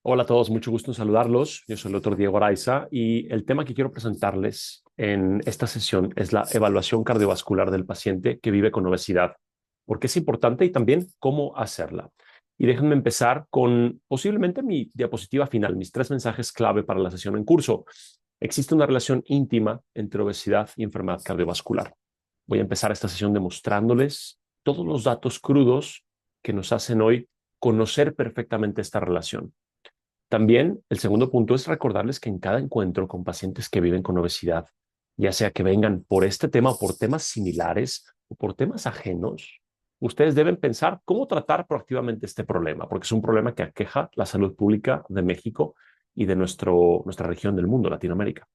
Hola a todos, mucho gusto en saludarlos. Yo soy el doctor Diego Araiza y el tema que quiero presentarles en esta sesión es la evaluación cardiovascular del paciente que vive con obesidad, porque es importante y también cómo hacerla. Y déjenme empezar con posiblemente mi diapositiva final, mis tres mensajes clave para la sesión en curso. Existe una relación íntima entre obesidad y enfermedad cardiovascular. Voy a empezar esta sesión demostrándoles todos los datos crudos que nos hacen hoy conocer perfectamente esta relación. También el segundo punto es recordarles que en cada encuentro con pacientes que viven con obesidad, ya sea que vengan por este tema o por temas similares o por temas ajenos, ustedes deben pensar cómo tratar proactivamente este problema, porque es un problema que aqueja la salud pública de México y de nuestra región del mundo, Latinoamérica.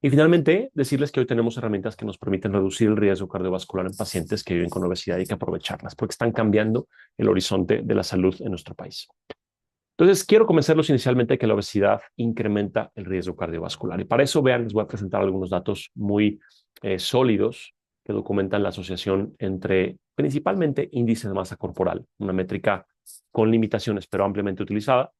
Y finalmente, decirles que hoy tenemos herramientas que nos permiten reducir el riesgo cardiovascular en pacientes que viven con obesidad y hay que aprovecharlas porque están cambiando el horizonte de la salud en nuestro país. Entonces, quiero convencerlos inicialmente de que la obesidad incrementa el riesgo cardiovascular. Y para eso, vean, les voy a presentar algunos datos muy sólidos que documentan la asociación entre principalmente índice de masa corporal, una métrica con limitaciones pero ampliamente utilizada,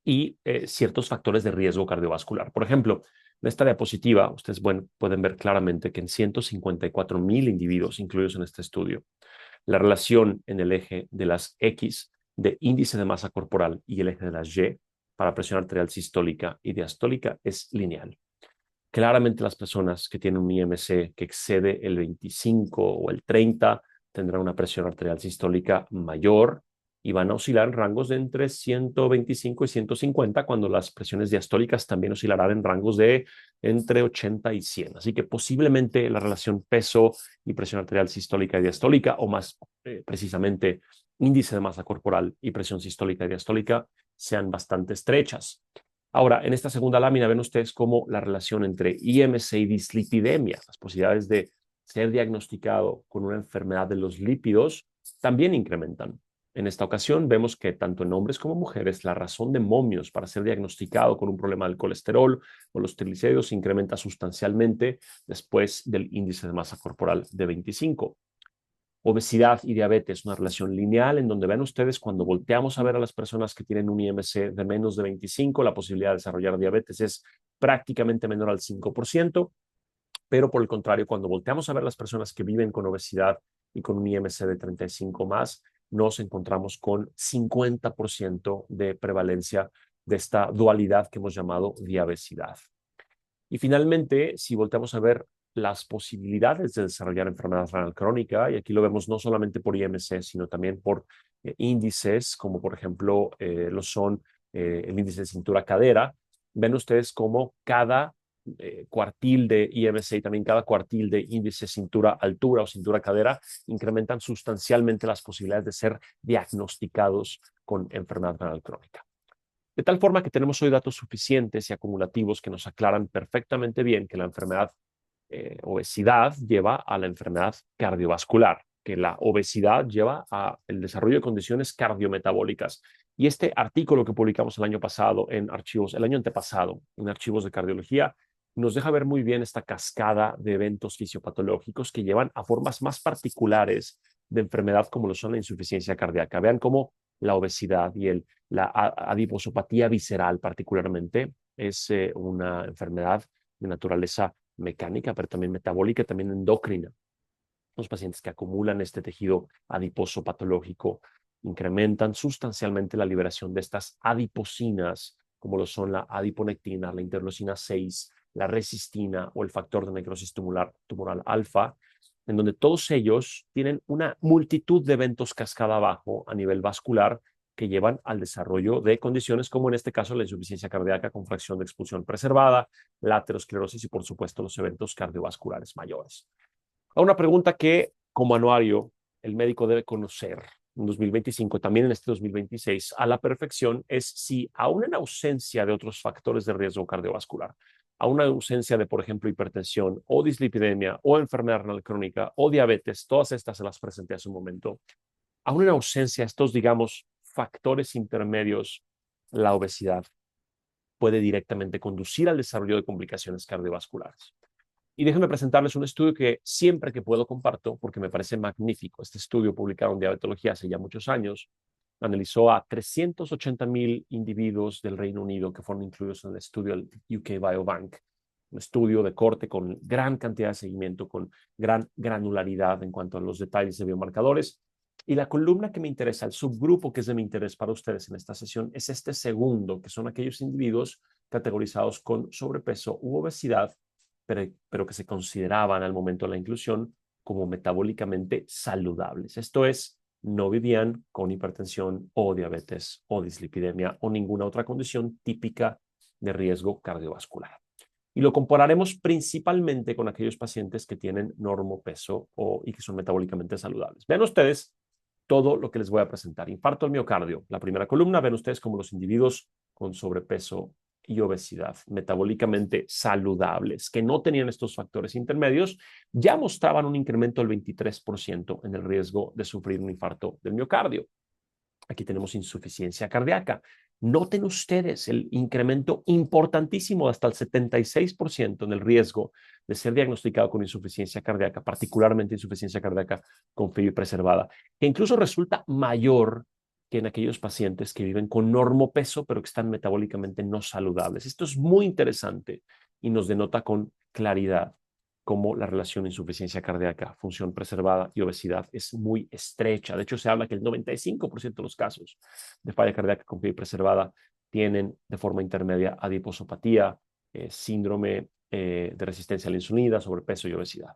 y ciertos factores de riesgo cardiovascular. Por ejemplo, en esta diapositiva, ustedes pueden ver claramente que en 154,000 individuos incluidos en este estudio, la relación en el eje de las X de índice de masa corporal y el eje de las Y para presión arterial sistólica y diastólica es lineal. Claramente las personas que tienen un IMC que excede el 25 o el 30 tendrán una presión arterial sistólica mayor y van a oscilar en rangos de entre 125 y 150, cuando las presiones diastólicas también oscilarán en rangos de entre 80 y 100. Así que posiblemente la relación peso y presión arterial sistólica y diastólica, o más precisamente índice de masa corporal y presión sistólica y diastólica, sean bastante estrechas. Ahora, en esta segunda lámina ven ustedes cómo la relación entre IMC y dislipidemia, las posibilidades de ser diagnosticado con una enfermedad de los lípidos, también incrementan. En esta ocasión vemos que tanto en hombres como mujeres la razón de momios para ser diagnosticado con un problema del colesterol o los triglicéridos incrementa sustancialmente después del índice de masa corporal de 25. Obesidad y diabetes, una relación lineal en donde ven ustedes cuando volteamos a ver a las personas que tienen un IMC de menos de 25, la posibilidad de desarrollar diabetes es prácticamente menor al 5%, pero por el contrario, cuando volteamos a ver a las personas que viven con obesidad y con un IMC de 35 más, nos encontramos con 50% de prevalencia de esta dualidad que hemos llamado diabesidad. Y finalmente, si volteamos a ver las posibilidades de desarrollar enfermedad renal crónica, y aquí lo vemos no solamente por IMC, sino también por índices, como por ejemplo lo son el índice de cintura-cadera, ven ustedes cómo cada cuartil de IMC y también cada cuartil de índice cintura-altura o cintura-cadera incrementan sustancialmente las posibilidades de ser diagnosticados con enfermedad renal crónica. De tal forma que tenemos hoy datos suficientes y acumulativos que nos aclaran perfectamente bien que la enfermedad obesidad lleva a la enfermedad cardiovascular, que la obesidad lleva al desarrollo de condiciones cardiometabólicas. Y este artículo que publicamos el año pasado en archivos, el año antepasado, en archivos de cardiología, nos deja ver muy bien esta cascada de eventos fisiopatológicos que llevan a formas más particulares de enfermedad como lo son la insuficiencia cardíaca. Vean cómo la obesidad y la adiposopatía visceral particularmente es una enfermedad de naturaleza mecánica, pero también metabólica, también endocrina. Los pacientes que acumulan este tejido adiposo patológico incrementan sustancialmente la liberación de estas adipocinas, como lo son la adiponectina, la interleucina 6, la resistina o el factor de necrosis tumoral alfa, en donde todos ellos tienen una multitud de eventos cascada abajo a nivel vascular que llevan al desarrollo de condiciones como en este caso la insuficiencia cardíaca con fracción de expulsión preservada, la aterosclerosis y por supuesto los eventos cardiovasculares mayores. A una pregunta que como anuario el médico debe conocer en 2025, también en este 2026, a la perfección es si aún en ausencia de otros factores de riesgo cardiovascular, a una ausencia de, por ejemplo, hipertensión o dislipidemia o enfermedad renal crónica o diabetes, todas estas se las presenté hace un momento, aún en ausencia de estos, digamos, factores intermedios, la obesidad puede directamente conducir al desarrollo de complicaciones cardiovasculares. Y déjenme presentarles un estudio que siempre que puedo comparto porque me parece magnífico. Este estudio publicado en Diabetología hace ya muchos años analizó a 380,000 individuos del Reino Unido que fueron incluidos en el estudio del UK Biobank, un estudio de corte con gran cantidad de seguimiento, con gran granularidad en cuanto a los detalles de biomarcadores. Y la columna que me interesa, el subgrupo que es de mi interés para ustedes en esta sesión, es este segundo, que son aquellos individuos categorizados con sobrepeso u obesidad, pero que se consideraban al momento de la inclusión como metabólicamente saludables. Esto es, no vivían con hipertensión o diabetes o dislipidemia o ninguna otra condición típica de riesgo cardiovascular. Y lo compararemos principalmente con aquellos pacientes que tienen normopeso y que son metabólicamente saludables. Vean ustedes todo lo que les voy a presentar. Infarto al miocardio, la primera columna, ven ustedes como los individuos con sobrepeso y obesidad metabólicamente saludables, que no tenían estos factores intermedios, ya mostraban un incremento del 23% en el riesgo de sufrir un infarto del miocardio. Aquí tenemos insuficiencia cardíaca. Noten ustedes el incremento importantísimo hasta el 76% en el riesgo de ser diagnosticado con insuficiencia cardíaca, particularmente insuficiencia cardíaca con FIB preservada, que incluso resulta mayor que en aquellos pacientes que viven con normopeso, pero que están metabólicamente no saludables. Esto es muy interesante y nos denota con claridad cómo la relación insuficiencia cardíaca, función preservada y obesidad es muy estrecha. De hecho, se habla que el 95% de los casos de falla cardíaca con FIB preservada tienen de forma intermedia adiposopatía, síndrome de resistencia a la insulina, sobrepeso y obesidad.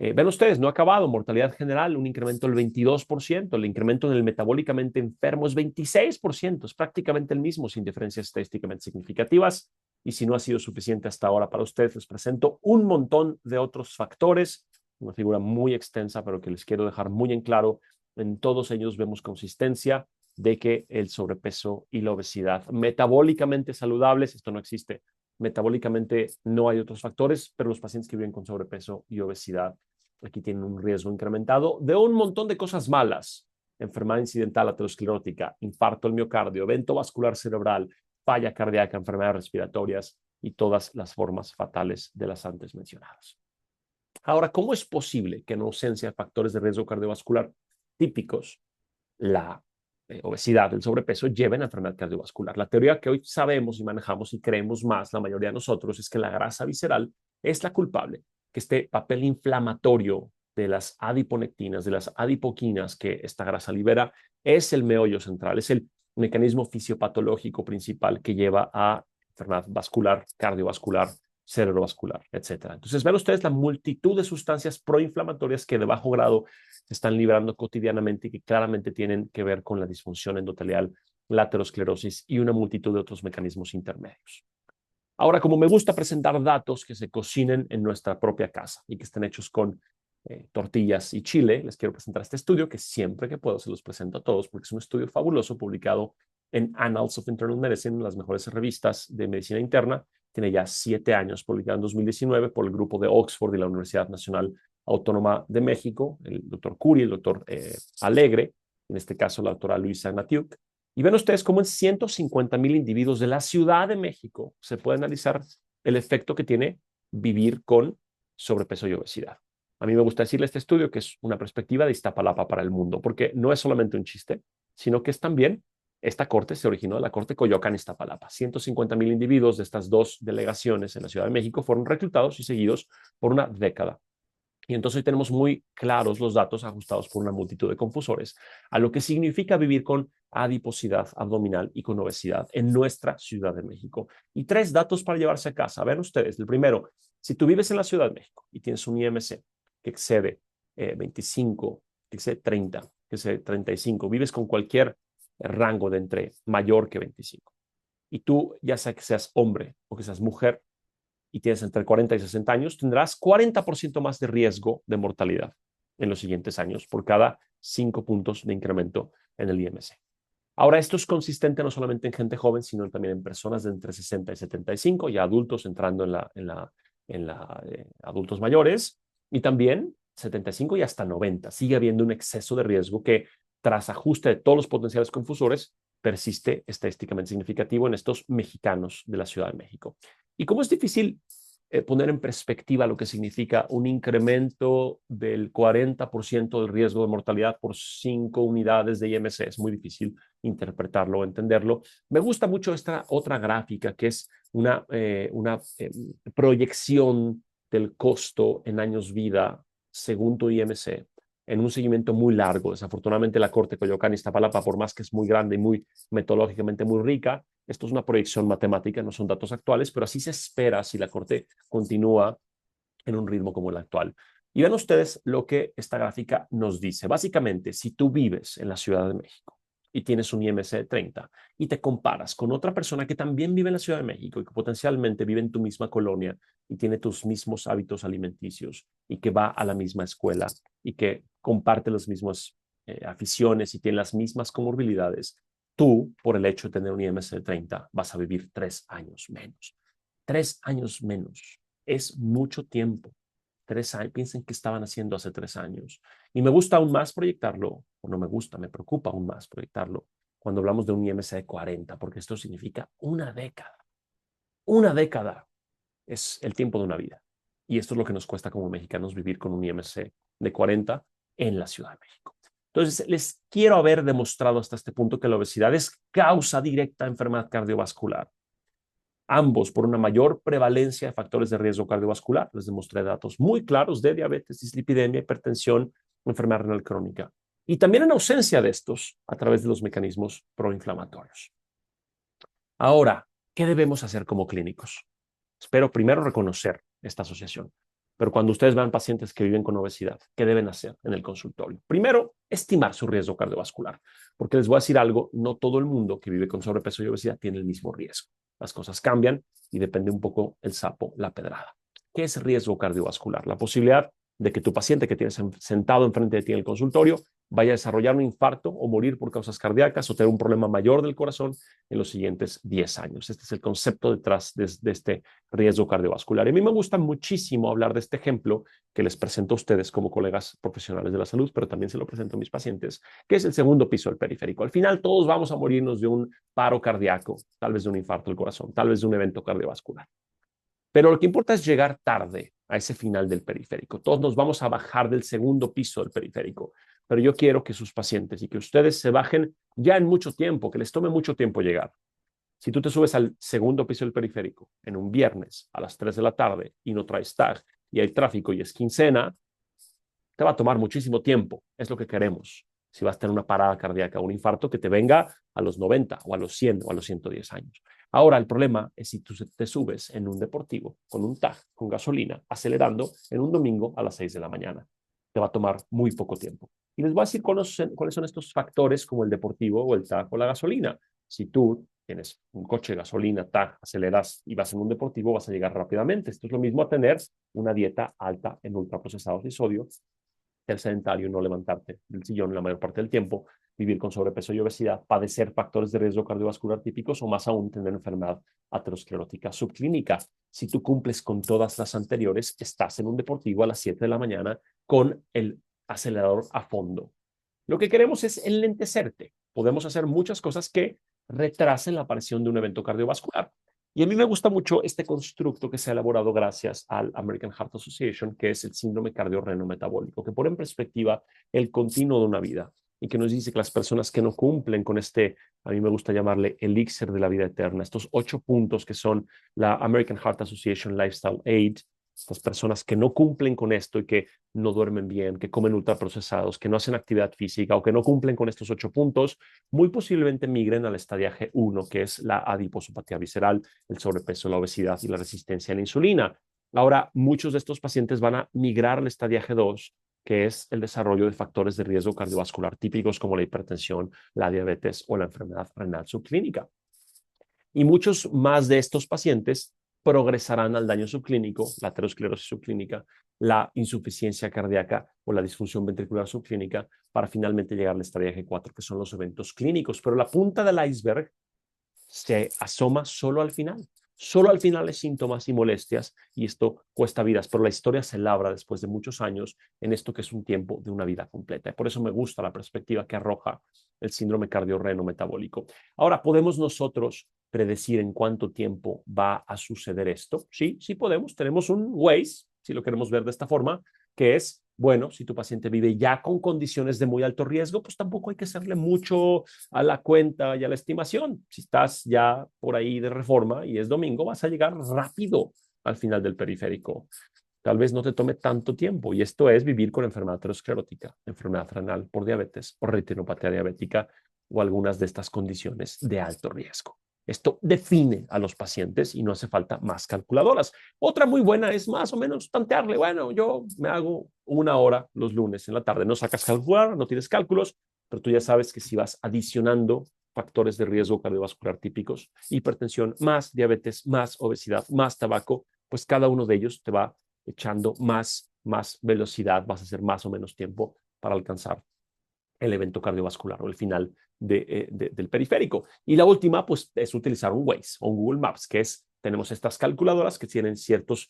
Ven ustedes, no ha acabado, mortalidad general, un incremento del 22%, el incremento en el metabólicamente enfermo es 26%, es prácticamente el mismo, sin diferencias estadísticamente significativas. Y si no ha sido suficiente hasta ahora para ustedes, les presento un montón de otros factores, una figura muy extensa, pero que les quiero dejar muy en claro. En todos ellos vemos consistencia de que el sobrepeso y la obesidad, metabólicamente saludables, esto no existe, metabólicamente no hay otros factores, pero los pacientes que viven con sobrepeso y obesidad aquí tienen un riesgo incrementado de un montón de cosas malas: enfermedad incidental aterosclerótica, infarto al miocardio, evento vascular cerebral, falla cardíaca, enfermedades respiratorias y todas las formas fatales de las antes mencionadas. Ahora, ¿cómo es posible que en ausencia de factores de riesgo cardiovascular típicos, la obesidad, el sobrepeso, lleven a enfermedad cardiovascular? La teoría que hoy sabemos y manejamos y creemos más la mayoría de nosotros es que la grasa visceral es la culpable, que este papel inflamatorio de las adiponectinas, de las adipoquinas que esta grasa libera, es el meollo central, es el mecanismo fisiopatológico principal que lleva a enfermedad vascular, cardiovascular, cerebrovascular, etcétera. Entonces, ven ustedes la multitud de sustancias proinflamatorias que de bajo grado se están liberando cotidianamente y que claramente tienen que ver con la disfunción endotelial, la aterosclerosis y una multitud de otros mecanismos intermedios. Ahora, como me gusta presentar datos que se cocinen en nuestra propia casa y que estén hechos con tortillas y chile, les quiero presentar este estudio que siempre que puedo se los presento a todos porque es un estudio fabuloso publicado en Annals of Internal Medicine, las mejores revistas de medicina interna. Tiene ya 7 años, publicado en 2019 por el grupo de Oxford y la Universidad Nacional Autónoma de México, el doctor Curi, el doctor Alegre, en este caso la doctora Luisa Natiuk. Y ven ustedes cómo en 150,000 individuos de la Ciudad de México se puede analizar el efecto que tiene vivir con sobrepeso y obesidad. A mí me gusta decirle este estudio que es una perspectiva de Iztapalapa para el mundo, porque no es solamente un chiste, sino que es también, esta corte se originó de la corte Coyoacán, Iztapalapa. 150,000 individuos de estas dos delegaciones en la Ciudad de México fueron reclutados y seguidos por una década. Y entonces hoy tenemos muy claros los datos ajustados por una multitud de confusores a lo que significa vivir con adiposidad abdominal y con obesidad en nuestra Ciudad de México. Y 3 datos para llevarse a casa. Vean ustedes. El primero, si tú vives en la Ciudad de México y tienes un IMC que excede 25, que excede 30, que excede 35, vives con cualquier rango de entre mayor que 25, y tú, ya sea que seas hombre o que seas mujer, y tienes entre 40 y 60 años, tendrás 40% más de riesgo de mortalidad en los siguientes años por cada 5 puntos de incremento en el IMC. Ahora, esto es consistente no solamente en gente joven, sino también en personas de entre 60 y 75, ya adultos entrando en adultos mayores, y también 75 y hasta 90. Sigue habiendo un exceso de riesgo que, tras ajuste de todos los potenciales confusores, persiste estadísticamente significativo en estos mexicanos de la Ciudad de México. ¿Y cómo es difícil poner en perspectiva lo que significa un incremento del 40% del riesgo de mortalidad por 5 unidades de IMC. Es muy difícil interpretarlo o entenderlo. Me gusta mucho esta otra gráfica, que es una proyección del costo en años vida según tu IMC, en un seguimiento muy largo. Desafortunadamente, la Corte Coyoacán-Iztapalapa, por más que es muy grande y muy metodológicamente muy rica, esto es una proyección matemática, no son datos actuales, pero así se espera si la Corte continúa en un ritmo como el actual. Y ven ustedes lo que esta gráfica nos dice. Básicamente, si tú vives en la Ciudad de México y tienes un IMC de 30 y te comparas con otra persona que también vive en la Ciudad de México y que potencialmente vive en tu misma colonia y tiene tus mismos hábitos alimenticios y que va a la misma escuela y que comparte las mismas aficiones y tiene las mismas comorbilidades, tú, por el hecho de tener un IMC de 30, vas a vivir 3 años menos. 3 años menos. Es mucho tiempo. 3 años. Piensen qué estaban haciendo hace 3 años. Y me gusta aún más proyectarlo, o no me gusta, me preocupa aún más proyectarlo cuando hablamos de un IMC de 40, porque esto significa una década. Una década es el tiempo de una vida. Y esto es lo que nos cuesta como mexicanos vivir con un IMC de 40 en la Ciudad de México. Entonces, les quiero haber demostrado hasta este punto que la obesidad es causa directa de enfermedad cardiovascular. Ambos por una mayor prevalencia de factores de riesgo cardiovascular. Les demostré datos muy claros de diabetes, dislipidemia, hipertensión, enfermedad renal crónica. Y también en ausencia de estos a través de los mecanismos proinflamatorios. Ahora, ¿qué debemos hacer como clínicos? Espero primero reconocer esta asociación. Pero cuando ustedes vean pacientes que viven con obesidad, ¿qué deben hacer en el consultorio? Primero, estimar su riesgo cardiovascular, porque les voy a decir algo, no todo el mundo que vive con sobrepeso y obesidad tiene el mismo riesgo. Las cosas cambian y depende un poco el sapo, la pedrada. ¿Qué es riesgo cardiovascular? La posibilidad de que tu paciente que tienes sentado enfrente de ti en el consultorio vaya a desarrollar un infarto o morir por causas cardíacas o tener un problema mayor del corazón en los siguientes 10 años. Este es el concepto detrás de este riesgo cardiovascular. Y a mí me gusta muchísimo hablar de este ejemplo que les presento a ustedes como colegas profesionales de la salud, pero también se lo presento a mis pacientes, que es el segundo piso del periférico. Al final todos vamos a morirnos de un paro cardíaco, tal vez de un infarto del corazón, tal vez de un evento cardiovascular. Pero lo que importa es llegar tarde a ese final del periférico. Todos nos vamos a bajar del segundo piso del periférico, pero yo quiero que sus pacientes y que ustedes se bajen ya en mucho tiempo, que les tome mucho tiempo llegar. Si tú te subes al segundo piso del periférico en un viernes a las 3 de la tarde y no traes tag y hay tráfico y es quincena, te va a tomar muchísimo tiempo. Es lo que queremos. Si vas a tener una parada cardíaca o un infarto, que te venga a los 90 o a los 100 o a los 110 años. Ahora, el problema es si tú te subes en un deportivo con un tag, con gasolina, acelerando en un domingo a las 6 de la mañana. Te va a tomar muy poco tiempo. Y les voy a decir cuáles son estos factores como el deportivo o el tag o la gasolina. Si tú tienes un coche de gasolina, tag, aceleras y vas en un deportivo, vas a llegar rápidamente. Esto es lo mismo a tener una dieta alta en ultraprocesados y sodio, ser sedentario, no levantarte del sillón la mayor parte del tiempo, vivir con sobrepeso y obesidad, padecer factores de riesgo cardiovascular típicos o más aún tener enfermedad aterosclerótica subclínica. Si tú cumples con todas las anteriores, estás en un deportivo a las 7 de la mañana con el acelerador a fondo. Lo que queremos es enlentecerte. Podemos hacer muchas cosas que retrasen la aparición de un evento cardiovascular. Y a mí me gusta mucho este constructo que se ha elaborado gracias al American Heart Association, que es el síndrome cardiorreno-metabólico, que pone en perspectiva el continuo de una vida y que nos dice que las personas que no cumplen con este, a mí me gusta llamarle elixir de la vida eterna, estos 8 puntos que son la American Heart Association Lifestyle Aid, estas personas que no cumplen con esto y que no duermen bien, que comen ultraprocesados, que no hacen actividad física o que no cumplen con estos 8 puntos, muy posiblemente migren al estadiaje 1, que es la adiposopatía visceral, el sobrepeso, la obesidad y la resistencia a la insulina. Ahora, muchos de estos pacientes van a migrar al estadiaje 2, que es el desarrollo de factores de riesgo cardiovascular típicos como la hipertensión, la diabetes o la enfermedad renal subclínica. Y muchos más de estos pacientes progresarán al daño subclínico, la aterosclerosis subclínica, la insuficiencia cardíaca o la disfunción ventricular subclínica para finalmente llegar al estadio 4, que son los eventos clínicos. Pero la punta del iceberg se asoma solo al final. Solo al final de síntomas y molestias, y esto cuesta vidas, pero la historia se labra después de muchos años en esto que es un tiempo de una vida completa. Por eso me gusta la perspectiva que arroja el síndrome cardiorreno metabólico. Ahora, podemos nosotros predecir en cuánto tiempo va a suceder esto. Sí, sí podemos. Tenemos un Waze, si lo queremos ver de esta forma, que es, bueno, si tu paciente vive ya con condiciones de muy alto riesgo, pues tampoco hay que hacerle mucho a la cuenta y a la estimación. Si estás ya por ahí de reforma y es domingo, vas a llegar rápido al final del periférico. Tal vez no te tome tanto tiempo, y esto es vivir con enfermedad aterosclerótica, enfermedad renal por diabetes o retinopatía diabética o algunas de estas condiciones de alto riesgo. Esto define a los pacientes y no hace falta más calculadoras. Otra muy buena es más o menos tantearle. Bueno, yo me hago 1 hora los lunes en la tarde. No sacas calculadora, no tienes cálculos, pero tú ya sabes que si vas adicionando factores de riesgo cardiovascular típicos, hipertensión, más diabetes, más obesidad, más tabaco, pues cada uno de ellos te va echando más velocidad, vas a hacer más o menos tiempo para alcanzar el evento cardiovascular o el final del periférico. Y la última, pues, es utilizar un Waze o un Google Maps, que es, tenemos estas calculadoras que tienen ciertos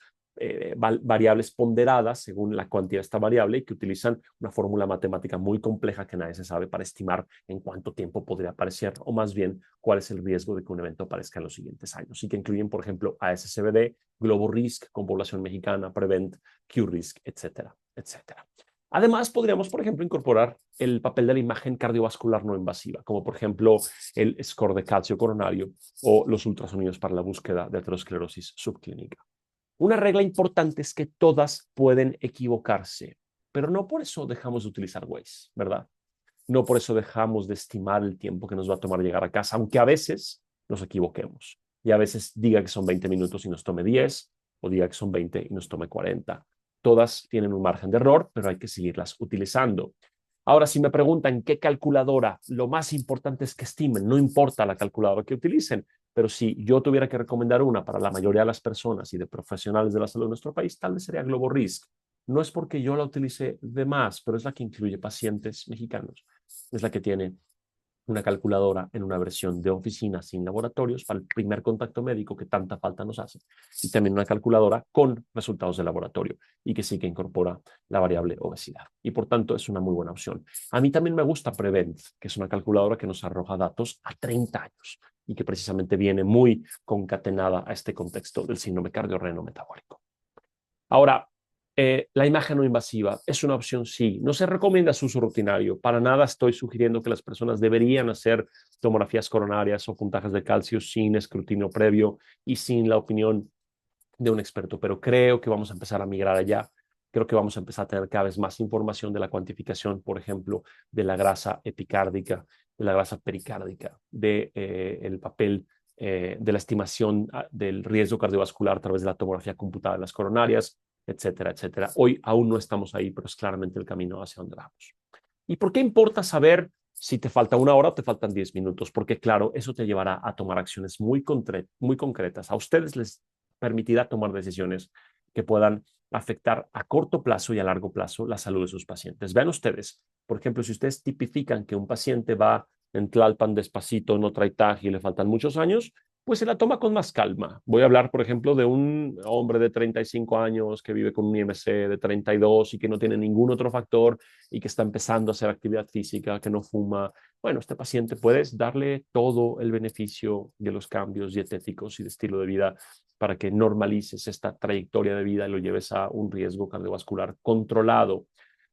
variables ponderadas según la cuantía de esta variable y que utilizan una fórmula matemática muy compleja que nadie se sabe para estimar en cuánto tiempo podría aparecer o más bien cuál es el riesgo de que un evento aparezca en los siguientes años. Y que incluyen, por ejemplo, ASCVD, GloboRisk con población mexicana, Prevent, QRisk, etcétera, etcétera. Además, podríamos, por ejemplo, incorporar el papel de la imagen cardiovascular no invasiva, como por ejemplo el score de calcio coronario o los ultrasonidos para la búsqueda de aterosclerosis subclínica. Una regla importante es que todas pueden equivocarse, pero no por eso dejamos de utilizar Waze, ¿verdad? No por eso dejamos de estimar el tiempo que nos va a tomar llegar a casa, aunque a veces nos equivoquemos. Y a veces diga que son 20 minutos y nos tome 10, o diga que son 20 y nos tome 40. Todas tienen un margen de error, pero hay que seguirlas utilizando. Ahora, si me preguntan qué calculadora, lo más importante es que estimen, no importa la calculadora que utilicen, pero si yo tuviera que recomendar una para la mayoría de las personas y de profesionales de la salud de nuestro país, tal vez sería GloboRisk. No es porque yo la utilice de más, pero es la que incluye pacientes mexicanos. Es la que tiene una calculadora en una versión de oficina sin laboratorios para el primer contacto médico que tanta falta nos hace. Y también una calculadora con resultados de laboratorio y que sí que incorpora la variable obesidad. Y por tanto es una muy buena opción. A mí también me gusta Prevent, que es una calculadora que nos arroja datos a 30 años y que precisamente viene muy concatenada a este contexto del síndrome cardiorreno metabólico. Ahora, la imagen no invasiva es una opción, sí. No se recomienda su uso rutinario. Para nada estoy sugiriendo que las personas deberían hacer tomografías coronarias o puntajes de calcio sin escrutinio previo y sin la opinión de un experto, pero creo que vamos a empezar a migrar allá. Creo que vamos a empezar a tener cada vez más información de la cuantificación, por ejemplo, de la grasa epicárdica, de la grasa pericárdica, de el papel de la estimación del riesgo cardiovascular a través de la tomografía computada de las coronarias, etcétera, etcétera. Hoy aún no estamos ahí, pero es claramente el camino hacia donde vamos. ¿Y por qué importa saber si te falta 1 hora o te faltan 10 minutos? Porque claro, eso te llevará a tomar acciones muy concretas. A ustedes les permitirá tomar decisiones que puedan afectar a corto plazo y a largo plazo la salud de sus pacientes. Vean ustedes, por ejemplo, si ustedes tipifican que un paciente va en Tlalpan despacito, no trae TAG y le faltan muchos años, pues se la toma con más calma. Voy a hablar, por ejemplo, de un hombre de 35 años que vive con un IMC de 32 y que no tiene ningún otro factor y que está empezando a hacer actividad física, que no fuma. Bueno, este paciente puedes darle todo el beneficio de los cambios dietéticos y de estilo de vida para que normalices esta trayectoria de vida y lo lleves a un riesgo cardiovascular controlado.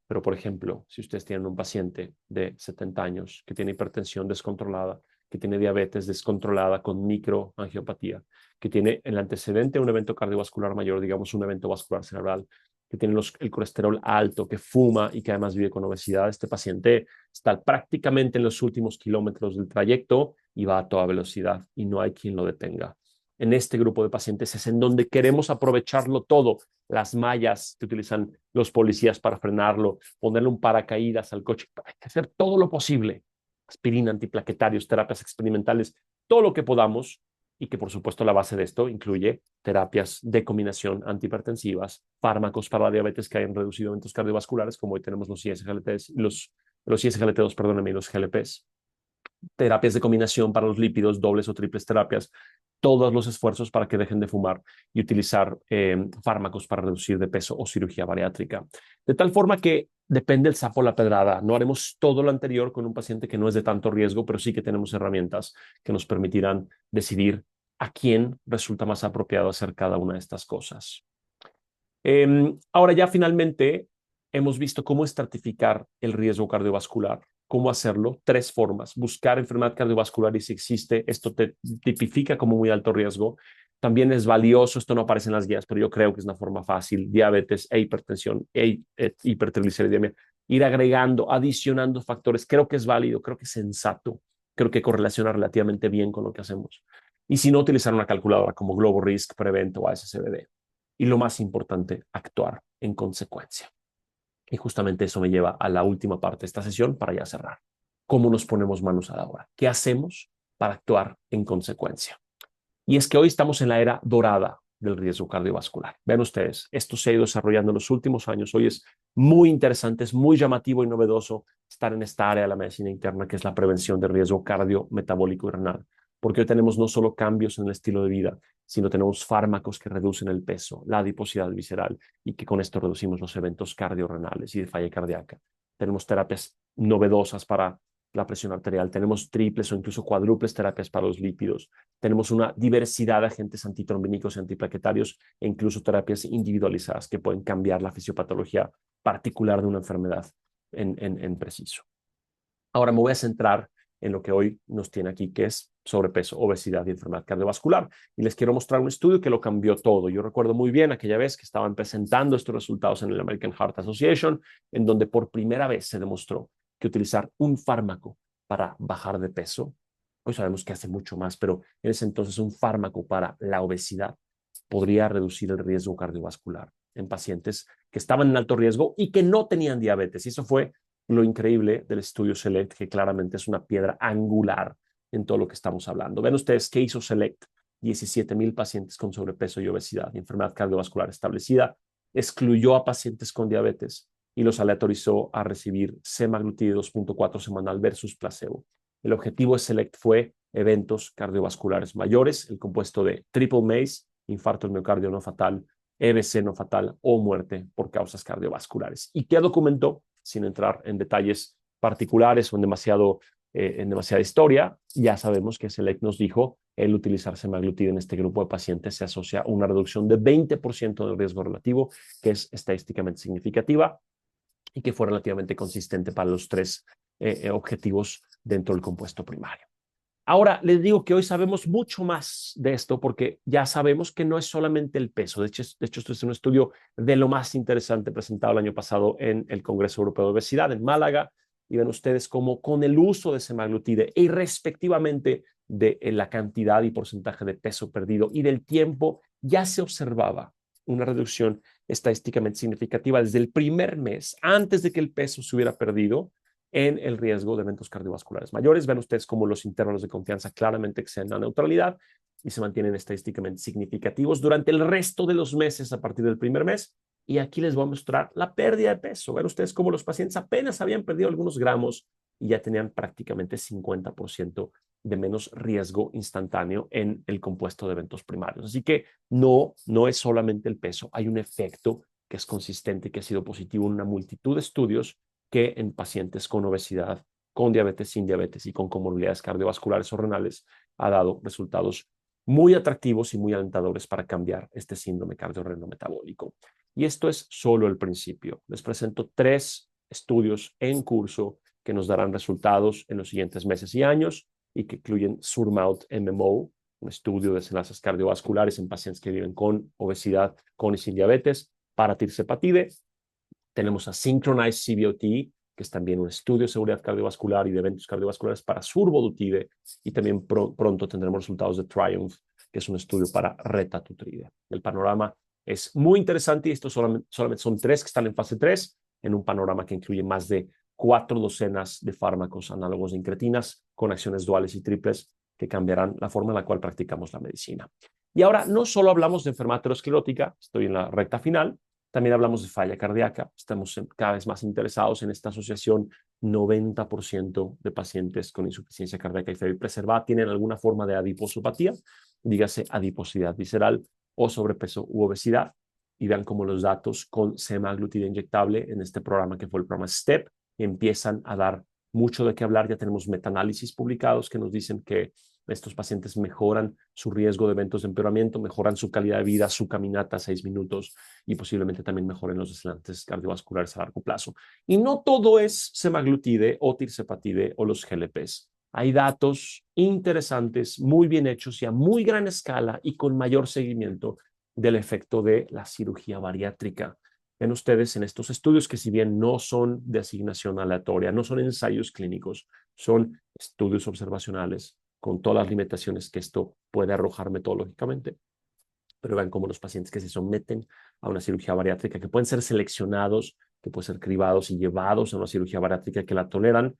Pero, por ejemplo, si ustedes tienen un paciente de 70 años que tiene hipertensión descontrolada, que tiene diabetes descontrolada con microangiopatía, que tiene el antecedente de un evento cardiovascular mayor, digamos un evento vascular cerebral, que tiene el colesterol alto, que fuma y que además vive con obesidad, este paciente está prácticamente en los últimos kilómetros del trayecto y va a toda velocidad y no hay quien lo detenga. En este grupo de pacientes es en donde queremos aprovecharlo todo, las mallas que utilizan los policías para frenarlo, ponerle un paracaídas al coche, hay que hacer todo lo posible, aspirina, antiplaquetarios, terapias experimentales, todo lo que podamos y que por supuesto la base de esto incluye terapias de combinación antihipertensivas, fármacos para la diabetes que hayan reducido eventos cardiovasculares, como hoy tenemos los ISGLTs, los ISGLT2, perdóname, y los GLPs, terapias de combinación para los lípidos, dobles o triples terapias, todos los esfuerzos para que dejen de fumar y utilizar fármacos para reducir de peso o cirugía bariátrica. De tal forma que depende el sapo la pedrada. No haremos todo lo anterior con un paciente que no es de tanto riesgo, pero sí que tenemos herramientas que nos permitirán decidir a quién resulta más apropiado hacer cada una de estas cosas. Ahora ya finalmente hemos visto cómo estratificar el riesgo cardiovascular, cómo hacerlo, tres formas: buscar enfermedad cardiovascular y si existe, esto te tipifica como muy alto riesgo. También es valioso, esto no aparece en las guías, pero yo creo que es una forma fácil: diabetes e hipertensión hipertrigliceridemia. Ir agregando, adicionando factores, creo que es válido, creo que es sensato, creo que correlaciona relativamente bien con lo que hacemos. Y si no, utilizar una calculadora como Globo Risk, Prevent o ASCVD. Y lo más importante, actuar en consecuencia. Y justamente eso me lleva a la última parte de esta sesión para ya cerrar. ¿Cómo nos ponemos manos a la obra? ¿Qué hacemos para actuar en consecuencia? Y es que hoy estamos en la era dorada del riesgo cardiovascular. Vean ustedes, esto se ha ido desarrollando en los últimos años. Hoy es muy interesante, es muy llamativo y novedoso estar en esta área de la medicina interna, que es la prevención de riesgo cardiometabólico y renal, porque hoy tenemos no solo cambios en el estilo de vida, sino tenemos fármacos que reducen el peso, la adiposidad visceral y que con esto reducimos los eventos cardiorrenales y de falla cardíaca. Tenemos terapias novedosas para la presión arterial, tenemos triples o incluso cuádruples terapias para los lípidos, tenemos una diversidad de agentes antitrombínicos y antiplaquetarios e incluso terapias individualizadas que pueden cambiar la fisiopatología particular de una enfermedad en preciso. Ahora me voy a centrar en lo que hoy nos tiene aquí, que es sobrepeso, obesidad y enfermedad cardiovascular. Y les quiero mostrar un estudio que lo cambió todo. Yo recuerdo muy bien aquella vez que estaban presentando estos resultados en el American Heart Association, en donde por primera vez se demostró que utilizar un fármaco para bajar de peso, hoy sabemos que hace mucho más, pero en ese entonces un fármaco para la obesidad podría reducir el riesgo cardiovascular en pacientes que estaban en alto riesgo y que no tenían diabetes. Y eso fue lo increíble del estudio SELECT, que claramente es una piedra angular en todo lo que estamos hablando. Ven ustedes qué hizo SELECT: 17,000 pacientes con sobrepeso y obesidad y enfermedad cardiovascular establecida, excluyó a pacientes con diabetes y los aleatorizó a recibir semaglutide 2.4 semanal versus placebo. El objetivo de SELECT fue eventos cardiovasculares mayores, el compuesto de triple MACE, infarto del miocardio no fatal, EBC no fatal o muerte por causas cardiovasculares. ¿Y qué documentó? Sin entrar en detalles particulares o en demasiada historia, ya sabemos que SELECT nos dijo el utilizar semaglutide en este grupo de pacientes se asocia a una reducción de 20% del riesgo relativo, que es estadísticamente significativa y que fue relativamente consistente para los tres objetivos dentro del compuesto primario. Ahora les digo que hoy sabemos mucho más de esto porque ya sabemos que no es solamente el peso. De hecho, esto es un estudio de lo más interesante presentado el año pasado en el Congreso Europeo de Obesidad en Málaga. Y ven ustedes cómo con el uso de semaglutide y respectivamente de la cantidad y porcentaje de peso perdido y del tiempo, ya se observaba una reducción estadísticamente significativa desde el primer mes, antes de que el peso se hubiera perdido, en el riesgo de eventos cardiovasculares mayores. Ven ustedes cómo los intervalos de confianza claramente exceden la neutralidad y se mantienen estadísticamente significativos durante el resto de los meses a partir del primer mes. Y aquí les voy a mostrar la pérdida de peso. Ven ustedes cómo los pacientes apenas habían perdido algunos gramos y ya tenían prácticamente 50% de menos riesgo instantáneo en el compuesto de eventos primarios. Así que no es solamente el peso, hay un efecto que es consistente, que ha sido positivo en una multitud de estudios que en pacientes con obesidad, con diabetes, sin diabetes y con comorbilidades cardiovasculares o renales ha dado resultados muy atractivos y muy alentadores para cambiar este síndrome cardiorrenometabólico. Y esto es solo el principio. Les presento 3 estudios en curso que nos darán resultados en los siguientes meses y años y que incluyen SURMOUNT-MMO, un estudio de desenlaces cardiovasculares en pacientes que viven con obesidad, con y sin diabetes, para tirzepatide. Tenemos a Synchronize CVOT, que es también un estudio de seguridad cardiovascular y de eventos cardiovasculares para survodutide, y también pronto tendremos resultados de Triumph, que es un estudio para retatrutide. El panorama es muy interesante y estos solamente son 3 que están en fase 3, en un panorama que incluye más de 4 docenas de fármacos análogos de incretinas con acciones duales y triples que cambiarán la forma en la cual practicamos la medicina. Y ahora no solo hablamos de enfermedad aterosclerótica, estoy en la recta final, también hablamos de falla cardíaca. Estamos cada vez más interesados en esta asociación. 90% de pacientes con insuficiencia cardíaca y febril preservada tienen alguna forma de adiposopatía, dígase adiposidad visceral o sobrepeso u obesidad. y vean cómo los datos con semaglutida inyectable en este programa que fue el programa STEP empiezan a dar mucho de qué hablar. Ya tenemos metaanálisis publicados que nos dicen que estos pacientes mejoran su riesgo de eventos de empeoramiento, mejoran su calidad de vida, su caminata a 6 minutos y posiblemente también mejoren los deslances cardiovasculares a largo plazo. Y no todo es semaglutide o tirzepatide o los GLPs. Hay datos interesantes, muy bien hechos y a muy gran escala y con mayor seguimiento del efecto de la cirugía bariátrica. Ven ustedes en estos estudios que si bien no son de asignación aleatoria, no son ensayos clínicos, son estudios observacionales con todas las limitaciones que esto puede arrojar metodológicamente. Pero vean cómo los pacientes que se someten a una cirugía bariátrica, que pueden ser seleccionados, que pueden ser cribados y llevados a una cirugía bariátrica que la toleran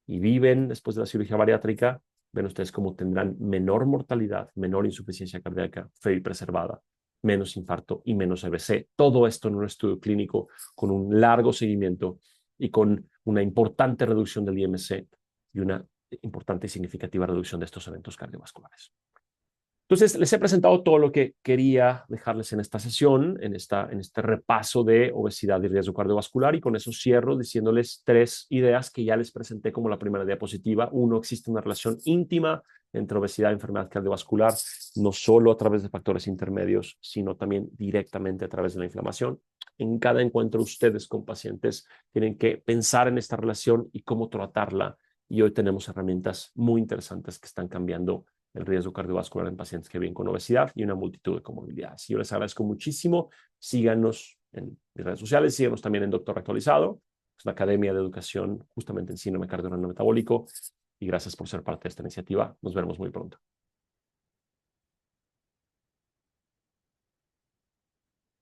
y viven después de la cirugía bariátrica, ven ustedes cómo tendrán menor mortalidad, menor insuficiencia cardíaca preservada, menos infarto y menos AVC. Todo esto en un estudio clínico con un largo seguimiento y con una importante reducción del IMC y una importante y significativa reducción de estos eventos cardiovasculares. Entonces, les he presentado todo lo que quería dejarles en esta sesión, en este repaso de obesidad y riesgo cardiovascular, y con eso cierro diciéndoles 3 ideas que ya les presenté como la primera diapositiva. Uno, existe una relación íntima entre obesidad y enfermedad cardiovascular, no solo a través de factores intermedios, sino también directamente a través de la inflamación. En cada encuentro ustedes con pacientes tienen que pensar en esta relación y cómo tratarla, y hoy tenemos herramientas muy interesantes que están cambiando el riesgo cardiovascular en pacientes que viven con obesidad y una multitud de comorbilidades. Yo les agradezco muchísimo. Síganos en mis redes sociales, síganos también en Doctor Actualizado, es la Academia de Educación justamente en Síndrome Cardiorrenal Metabólico. Y gracias por ser parte de esta iniciativa. Nos vemos muy pronto.